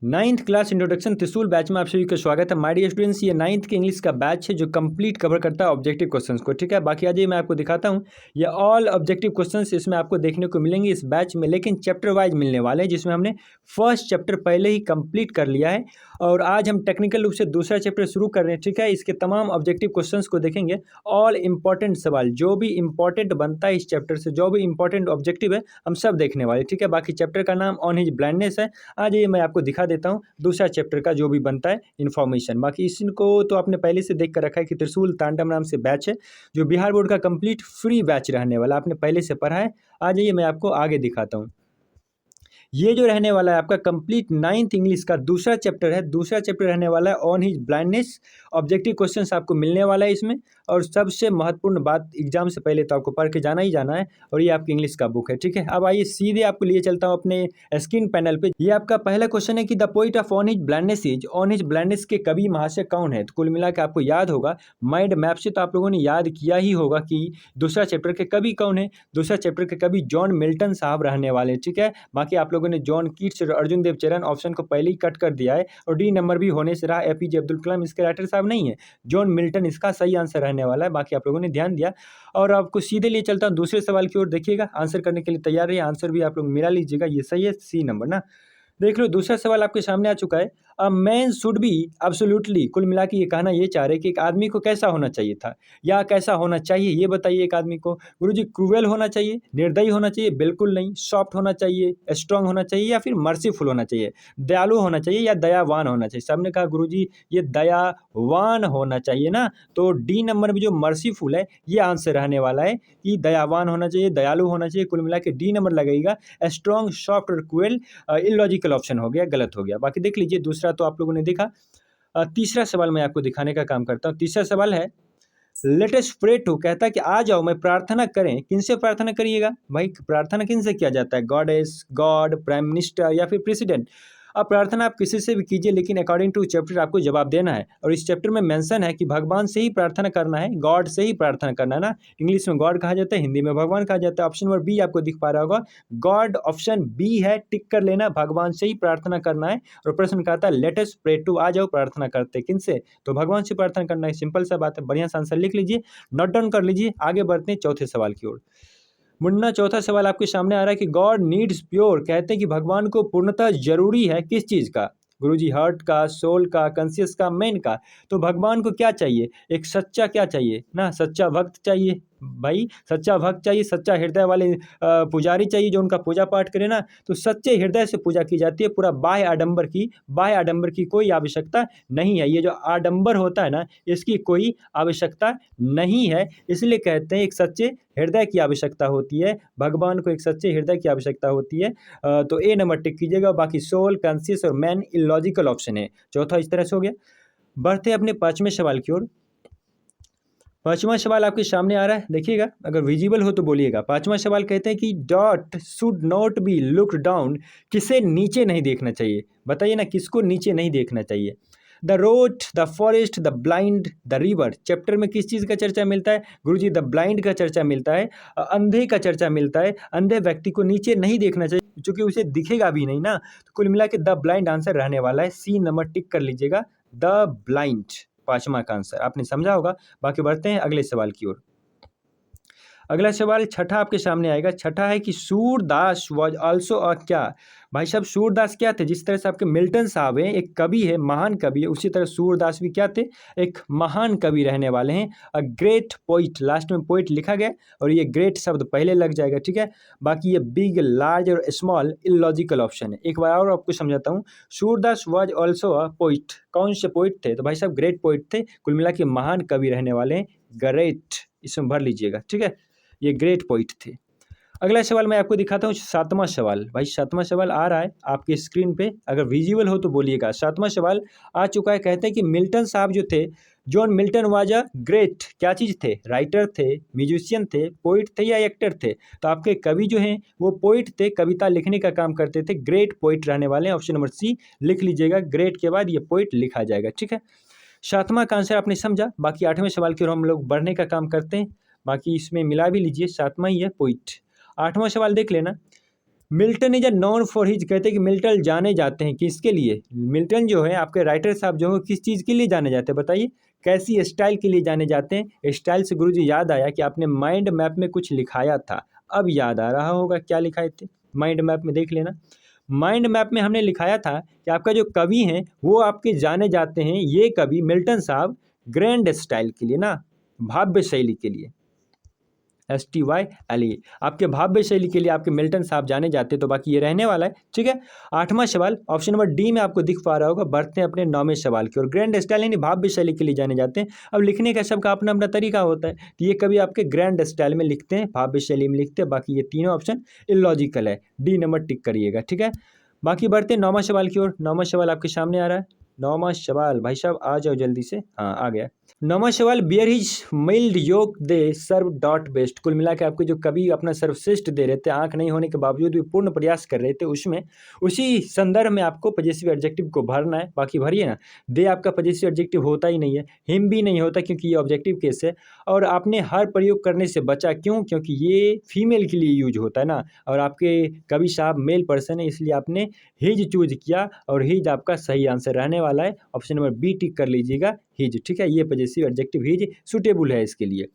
Ninth class introduction त्रिशूल batch में आप सभी का स्वागत है। माय डियर स्टूडेंट्स, ये नाइन्थ के इंग्लिश का बैच है जो कंप्लीट कवर करता है ऑब्जेक्टिव क्वेश्चंस को। ठीक है, बाकी आज ये मैं आपको दिखाता हूँ। ये ऑल ऑब्जेक्टिव क्वेश्चंस इसमें आपको देखने को मिलेंगे इस बैच में, लेकिन चैप्टर वाइज मिलने वाले हैं, जिसमें हमने फर्स्ट चैप्टर पहले ही कंप्लीट कर लिया है और आज हम टेक्निकल रूप से दूसरा चैप्टर शुरू कर रहे हैं। ठीक है, इसके तमाम ऑब्जेक्टिव क्वेश्चन को देखेंगे। ऑल इंपॉर्टेंट सवाल जो भी इंपॉर्टेंट बनता है इस चैप्टर से, जो भी इंपॉर्टेंट ऑब्जेक्टिव है, हम सब देखने वाले। ठीक है, बाकी चैप्टर का नाम ऑन हिज ब्लाइंडनेस है। आज ये मैं आपको दिखा देता हूँ दूसरा चैप्टर का जो भी बनता है इन्फॉर्मेशन। बाकी इसको तो आपने पहले से देख कर रखा है कि त्रिशूल तांडव नाम से बैच है जो बिहार बोर्ड का कंप्लीट फ्री बैच रहने वाला, आपने पहले से पढ़ा है। आ जाइए मैं आपको आगे दिखाता हूँ। ये जो रहने वाला है आपका कंप्लीट नाइन्थ इंग्लिश का दूसरा चैप्टर है। दूसरा चैप्टर रहने वाला है on his blindness. Objective questions आपको मिलने वाला है इसमें, और सबसे महत्वपूर्ण बात, एग्जाम से पहले तो आपको पढ़ के जाना ही जाना है, और ये आपकी इंग्लिश का बुक है। ठीक है, अब आइए सीधे आपको लिए चलता हूँ अपने स्क्रीन पैनल पे। ये आपका पहला क्वेश्चन है कि the poet of on his blindness is, on his blindness के कवि महाशय कौन है। तो कुल मिला के आपको याद होगा, माइंड मैप से तो आप लोगों ने याद किया ही होगा कि दूसरा चैप्टर के कवि कौन है। दूसरा चैप्टर के कवि जॉन मिल्टन साहब रहने वाले। ठीक है, बाकी आप लोगों ने जॉन कीट्स और अर्जुन देव चरण ऑप्शन को पहले ही कट कर दिया है, और डी नंबर भी होने से रहा। एपीजे अब्दुल कलाम इसके राइटर साहब नहीं है, जॉन मिल्टन इसका सही आंसर रहने वाला है। बाकी आप लोगों ने ध्यान दिया, और आपको सीधे लिए चलता हूँ दूसरे सवाल की ओर। देखिएगा, आंसर करने के लिए तैयार रहिए, आंसर भी आप लोग मिला लीजिएगा। ये सही है, सी नंबर ना। देख लो, दूसरा सवाल आपके सामने आ चुका है। A man should be absolutely, कुल मिला के ये कहना ये चाह रहे कि एक आदमी को कैसा होना चाहिए था या कैसा होना चाहिए, ये बताइए। एक आदमी को गुरुजी क्रूएल होना चाहिए, निर्दयी होना चाहिए, बिल्कुल नहीं। सॉफ्ट होना चाहिए, स्ट्रांग होना चाहिए, या फिर मर्सीफुल होना चाहिए। दयालु होना चाहिए या दयावान होना चाहिए। सबने कहा गुरुजी ये दयावान होना चाहिए ना, तो डी नंबर में जो मर्सीफुल है ये आंसर रहने वाला है कि दयावान होना चाहिए, दयालु होना चाहिए। कुल मिला के डी नंबर लगेगा। स्ट्रांग, सॉफ्ट और क्रूएल इलॉजिकल ऑप्शन हो गया, गलत हो गया। बाकी देख लीजिए, दूसरा तो आप लोगों ने देखा। तीसरा सवाल मैं आपको दिखाने का काम करता हूँ। तीसरा सवाल है, लेट अस प्रे टू, कहता है कि आ जाओ मैं प्रार्थना करें। किनसे प्रार्थना करिएगा भाई? प्रार्थना किनसे किया जाता है? गॉडेस, गॉड, प्राइम मिनिस्टर या फिर प्रेसिडेंट? अब प्रार्थना आप किसी से भी कीजिए, लेकिन अकॉर्डिंग टू चैप्टर आपको जवाब देना है। और इस चैप्टर में मेंशन है कि भगवान से ही प्रार्थना करना है, गॉड से ही प्रार्थना करना है ना। इंग्लिश में गॉड कहा जाता है, हिंदी में भगवान कहा जाता है। ऑप्शन नंबर बी आपको दिख पा रहा होगा, गॉड ऑप्शन बी है, टिक कर लेना। भगवान से ही प्रार्थना करना है। और प्रश्न कहता है लेट अस प्रे टू, आ जाओ प्रार्थना करते। किनसे? तो भगवान से प्रार्थना करना है। सिंपल सा बात है, बढ़िया सा आंसर लिख लीजिए, नोट डाउन कर लीजिए। आगे बढ़ते हैं चौथे सवाल की ओर। मुन्ना, चौथा सवाल आपके सामने आ रहा है कि गॉड नीड्स प्योर, कहते हैं कि भगवान को पूर्णतः जरूरी है किस चीज़ का? गुरुजी हार्ट का, सोल का, कॉन्शियस का, मेन का। तो भगवान को क्या चाहिए? एक सच्चा क्या चाहिए ना, सच्चा भक्त चाहिए भाई। सच्चा भक्त चाहिए, सच्चा हृदय वाले पुजारी चाहिए जो उनका पूजा पाठ करे ना। तो सच्चे हृदय से पूजा की जाती है, पूरा बाह्य आडंबर की कोई आवश्यकता नहीं है। ये जो आडंबर होता है ना, इसकी कोई आवश्यकता नहीं है। इसलिए कहते हैं एक सच्चे हृदय की आवश्यकता होती है, भगवान को एक सच्चे हृदय की आवश्यकता होती है। तो ए नंबर टिक कीजिएगा। बाकी सोल, कॉन्शियस और मैन इलॉजिकल ऑप्शन है। चौथा इस तरह से हो गया। बढ़ते अपने पांचवें सवाल की ओर। पांचवा सवाल आपके सामने आ रहा है, देखिएगा, अगर विजिबल हो तो बोलिएगा। पांचवा सवाल कहते हैं कि dot should not be look down, किसे नीचे नहीं देखना चाहिए? बताइए ना, किसको नीचे नहीं देखना चाहिए? The road, the forest, the blind, the river. Chapter में किस चीज़ का चर्चा मिलता है गुरुजी? द ब्लाइंड का चर्चा मिलता है, अंधे का चर्चा मिलता है। अंधे व्यक्ति को नीचे नहीं देखना चाहिए क्योंकि उसे दिखेगा भी नहीं ना। तो कुल मिला के द ब्लाइंड आंसर रहने वाला है। सी नंबर टिक कर लीजिएगा, द ब्लाइंड पांचवा का आंसर आपने समझा होगा। बाकी बढ़ते हैं अगले सवाल की ओर। अगला सवाल छठा आपके सामने आएगा। छठा है कि सूरदास वॉज ऑल्सो अ क्या? भाई साहब, सूरदास क्या थे? जिस तरह से आपके मिल्टन साहब हैं, एक कवि है, महान कवि है, उसी तरह सूरदास भी क्या थे? एक महान कवि रहने वाले हैं। अ ग्रेट पोइट, लास्ट में पोइट लिखा गया और ये ग्रेट शब्द पहले लग जाएगा। ठीक है, बाकी ये बिग, लार्ज और स्मॉल इलॉजिकल ऑप्शन है। एक बार और आपको समझाता हूँ। Surdas was also a poet, कौन से पोइट थे? तो भाई साहब ग्रेट पोइट थे। कुल मिला के महान कवि रहने वाले हैं, ग्रेट, इसमें भर लीजिएगा। ठीक है, ये ग्रेट पोइट थे। अगला सवाल मैं आपको दिखाता हूँ, सातवां सवाल। भाई सातवां सवाल आ रहा है आपके स्क्रीन पे, अगर विजिबल हो तो बोलिएगा। सातवां सवाल आ चुका है। कहते हैं कि मिल्टन साहब जो थे, John Milton was a great, क्या चीज़ थे? राइटर थे, म्यूजिशियन थे, पोइट थे या एक्टर थे? तो आपके कवि जो हैं वो पोइट थे, कविता लिखने का काम करते थे, ग्रेट पोइट रहने वाले हैं। ऑप्शन नंबर सी लिख लीजिएगा, ग्रेट के बाद ये पोइट लिखा जाएगा। ठीक है, सातवां का आंसर आपने समझा। बाकी आठवें सवाल की ओर हम लोग बढ़ने का काम करते हैं। बाकी इसमें मिला भी लीजिए, सातवां ही है पोइट। आठवां सवाल देख लेना। Milton is a non for his, कहते हैं कि मिल्टन जाने जाते हैं किसके लिए, मिल्टन जो है आपके राइटर साहब जो है किस चीज़ के लिए जाने जाते हैं बताइए, कैसी स्टाइल के लिए जाने जाते हैं। स्टाइल से गुरुजी याद आया कि आपने माइंड मैप में कुछ लिखाया था, अब याद आ रहा होगा क्या लिखाए थे, माइंड मैप में देख लेना। माइंड मैप में हमने लिखाया था कि आपका जो कवि हैं वो आपके जाने जाते हैं, ये कवि मिल्टन साहब ग्रैंड स्टाइल के लिए ना, भाव्य शैली के लिए, STYLE, आपके भाव्य शैली के लिए आपके मिल्टन साहब जाने जाते हैं। तो बाकी ये रहने वाला है, ठीक है। 8वां सवाल ऑप्शन नंबर डी में आपको दिख पा रहा होगा। बढ़ते हैं अपने 9वें सवाल की ओर। ग्रैंड स्टाइल यानी भाव्य शैली के लिए जाने जाते हैं। अब लिखने का सबका अपना अपना तरीका होता है, तो ये कभी आपके ग्रैंड स्टाइल में लिखते हैं, भाव्य शैली में लिखते हैं। बाकी ये तीनों ऑप्शन इलॉजिकल है, डी नंबर टिक करिएगा, ठीक है। बाकी बढ़ते हैं 9वां सवाल की ओर। 9वां सवाल आपके सामने आ रहा है। 9वां सवाल भाई साहब आ जाओ जल्दी से, हाँ आ गया। 9वां सवाल, बियर हिज मिल्ड योक दे सर्व डॉट बेस्ट, कुल मिला के आपके जो कवि अपना सर्वश्रेष्ठ दे रहे थे, आंख नहीं होने के बावजूद भी पूर्ण प्रयास कर रहे थे, उसमें उसी संदर्भ में आपको पजेसिव एडजेक्टिव को भरना है। बाकी भरिए ना, दे आपका पजेसिव एडजेक्टिव होता ही नहीं है, हिम भी नहीं होता क्योंकि ये ऑब्जेक्टिव केस है, और आपने हर प्रयोग करने से बचा, क्यों, क्योंकि ये फीमेल के लिए यूज होता है ना, और आपके कवि साहब मेल पर्सन है, इसलिए आपने हिज चूज किया, और हिज आपका सही आंसर रहने वाला है। ऑप्शन नंबर बी टिक कर लीजिएगा, हिज, ठीक है। ये पजेसिव एडजेक्टिव हिज सूटेबल है इसके लिए।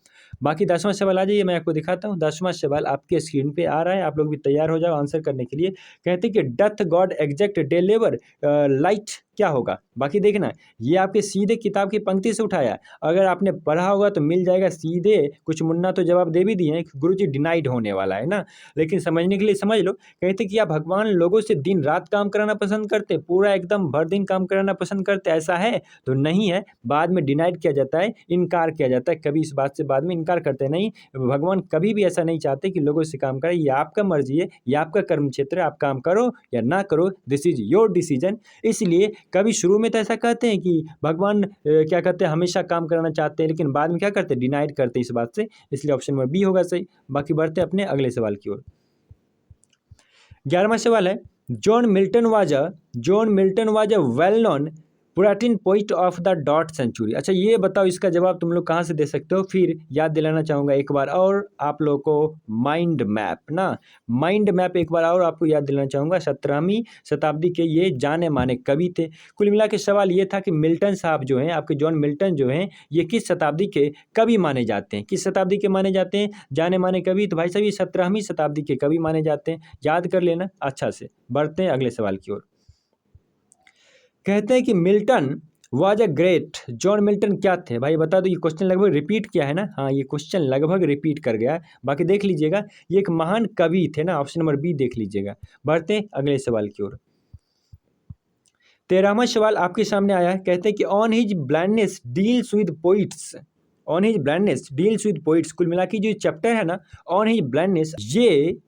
बाकी 10वां सवाल आ जाइए, मैं आपको दिखाता हूँ। 10वां सवाल आपके स्क्रीन पे आ रहा है, आप लोग भी तैयार हो जाओ आंसर करने के लिए। कहते हैं कि doth God exact deliver light क्या होगा। बाकी देखना, ये आपके सीधे किताब की पंक्ति से उठाया है, अगर आपने पढ़ा होगा तो मिल जाएगा सीधे। कुछ मुन्ना तो जवाब दे भी दिए हैं, गुरुजी डिनाइड होने वाला है ना, लेकिन समझने के लिए समझ लो। कहते कि आप भगवान लोगों से दिन रात काम कराना पसंद करते, पूरा एकदम भर दिन काम कराना पसंद करते, ऐसा है तो नहीं है। बाद में डिनाइड किया जाता है, इनकार किया जाता है, कभी इस बात से बाद में इनकार करते नहीं। भगवान कभी भी ऐसा नहीं चाहते कि लोगों से काम करें, ये आपका मर्जी है, ये आपका कर्म क्षेत्र है, आप काम करो या ना करो, दिस इज योर डिसीजन। इसलिए कभी शुरू में तो ऐसा कहते हैं कि भगवान क्या कहते हैं, हमेशा काम कराना चाहते हैं, लेकिन बाद में क्या करते हैं, डिनाइड करते हैं इस बात से, इसलिए ऑप्शन नंबर बी होगा सही। बाकी बढ़ते हैं अपने अगले सवाल की ओर। 11वां सवाल है, John Milton was a well known Puritan poet of the dot century. अच्छा ये बताओ इसका जवाब तुम लोग कहाँ से दे सकते हो, फिर याद दिलाना चाहूँगा एक बार और आप लोगों को माइंड मैप ना, माइंड मैप एक बार और आपको याद दिलाना चाहूँगा। 17वीं शताब्दी के ये जाने माने कवि थे। कुल मिला के सवाल ये था कि मिल्टन साहब जो हैं, आपके जॉन मिल्टन जो हैं, ये किस शताब्दी के कवि माने जाते हैं, किस शताब्दी के माने जाते हैं जाने माने कवि, तो भाई साहब ये 17वीं शताब्दी के कवि माने जाते हैं, याद कर लेना अच्छा से। बढ़ते हैं अगले सवाल की ओर। कहते हैं कि Milton was a great, John Milton क्या थे भाई बता दो। ये क्वेश्चन लगभग रिपीट किया है ना, हाँ ये क्वेश्चन लगभग रिपीट कर गया है। बाकी देख लीजिएगा, ये एक महान कवि थे ना, ऑप्शन नंबर बी देख लीजिएगा। बढ़ते हैं अगले सवाल की ओर। 13वां सवाल आपके सामने आया है। कहते हैं कि on his blindness deals with poets, on his blindness deals with poets, कुल मिला के जो चैप्टर है ना ऑन हिज ब्लाइंडनेस, ये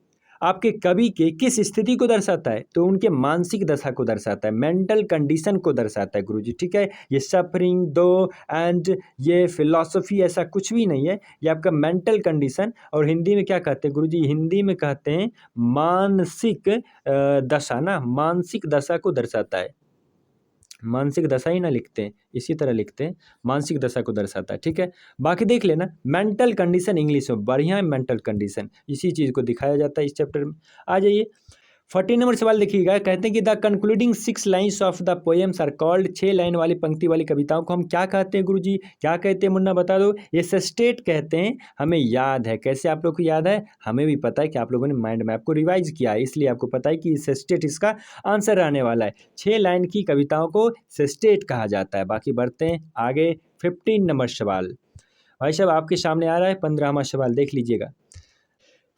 आपके कवि के किस स्थिति को दर्शाता है, तो उनके मानसिक दशा को दर्शाता है, मेंटल कंडीशन को दर्शाता है गुरुजी, ठीक है। ये सफरिंग दो एंड ये फिलॉसफी ऐसा कुछ भी नहीं है, ये आपका मेंटल कंडीशन, और हिंदी में क्या कहते हैं गुरुजी, हिंदी में कहते हैं मानसिक दशा ना, मानसिक दशा को दर्शाता है। मानसिक दशा ही ना लिखते हैं, इसी तरह लिखते हैं, मानसिक दशा को दर्शाता है, ठीक है। बाकी देख लेना, मेंटल कंडीशन इंग्लिश में बढ़िया है, मेंटल कंडीशन इसी चीज़ को दिखाया जाता है इस चैप्टर में। आ जाइए 14 नंबर सवाल देखिएगा। कहते हैं कि the concluding 6 lines of the poems are called, 6 line वाली पंक्ति वाली कविताओं को हम क्या कहते हैं गुरुजी, क्या कहते हैं मुन्ना बता दो। ये सस्टेट कहते हैं, हमें याद है, कैसे आप लोग को याद है, हमें भी पता है कि आप लोगों ने माइंड मैप को रिवाइज किया है, इसलिए आपको पता है कि सस्टेट इसका आंसर रहने वाला है। 6 लाइन की कविताओं को सस्टेट कहा जाता है। बाकी बढ़ते हैं आगे 15 नंबर सवाल भाई साहब आपके सामने आ रहा है। 15वां सवाल देख लीजिएगा।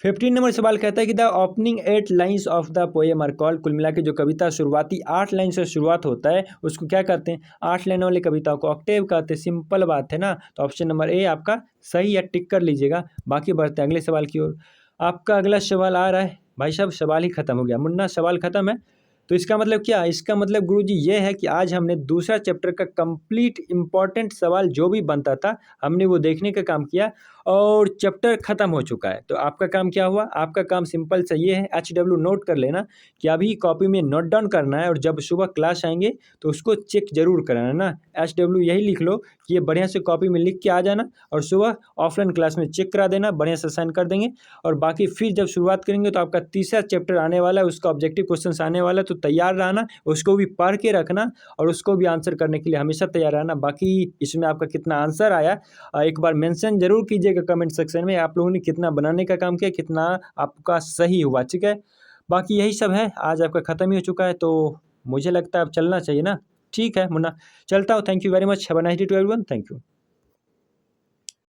15 नंबर सवाल कहता है कि the opening 8 lines of the poem are called, कुल मिला के जो कविता शुरुआती 8 लाइन से शुरुआत होता है उसको क्या कहते हैं, 8 लाइन वाली कविताओं को ऑक्टेव कहते हैं। सिंपल बात है ना, तो ऑप्शन नंबर ए आपका सही है, टिक कर लीजिएगा। बाकी बढ़ते हैं अगले सवाल की ओर। आपका अगला सवाल आ रहा है भाई साहब, सवाल ही खत्म हो गया मुन्ना, सवाल खत्म है। तो इसका मतलब क्या, इसका मतलब गुरुजी ये है कि आज हमने दूसरा चैप्टर का कंप्लीट इंपॉर्टेंट सवाल जो भी बनता था हमने वो देखने का काम किया, और चैप्टर ख़त्म हो चुका है। तो आपका काम क्या हुआ, आपका काम सिंपल सा ये है, HW नोट कर लेना कि अभी कॉपी में नोट डाउन करना है और जब सुबह क्लास आएंगे तो उसको चेक जरूर कराना ना। HW यही लिख लो कि ये बढ़िया से कॉपी में लिख के आ जाना और सुबह ऑफलाइन क्लास में चेक करा देना, बढ़िया से साइन कर देंगे। और बाकी फिर जब शुरुआत करेंगे तो आपका तीसरा चैप्टर आने वाला है, उसका ऑब्जेक्टिव क्वेश्चन आने वाला है, तो तैयार रहना, उसको भी पढ़ के रखना और उसको भी आंसर करने के लिए हमेशा तैयार रहना। बाकी इसमें आपका कितना आंसर आया एक बार मेंशन जरूर कीजिएगा कमेंट सेक्शन में, आप लोगों ने कितना बनाने का काम किया, कितना आपका सही हुआ, ठीक है। बाकी यही सब है, आज आपका ख़त्म ही हो चुका है तो मुझे लगता है अब चलना चाहिए ना। ठीक है मुन्ना, चलता हूँ। Thank you very much, have a nice day to everyone, thank you.